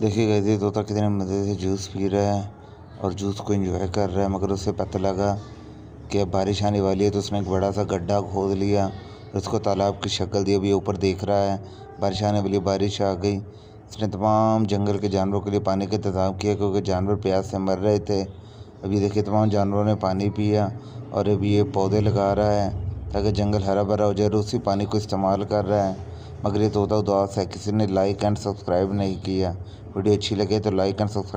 देखिए गाइस, ये तोता कितने मज़े से जूस पी रहा है और जूस को एंजॉय कर रहा है। मगर उसे पता लगा कि अब बारिश आने वाली है, तो उसने एक बड़ा सा गड्ढा खोद लिया और उसको तालाब की शक्ल दी। अभी ऊपर देख रहा है बारिश आने वाली, बारिश आ गई। उसने तमाम जंगल के जानवरों के लिए पानी का इंतज़ाम किया, क्योंकि जानवर प्यास से मर रहे थे। अभी देखिए तमाम जानवरों ने पानी पिया और अभी ये पौधे लगा रहा है ताकि जंगल हरा भरा हो जाए, और उसी पानी को इस्तेमाल कर रहा है। मगर ये तोता उदास है, किसी ने लाइक एंड सब्सक्राइब नहीं किया। वीडियो अच्छी लगे तो लाइक एंड सब्सक्राइब।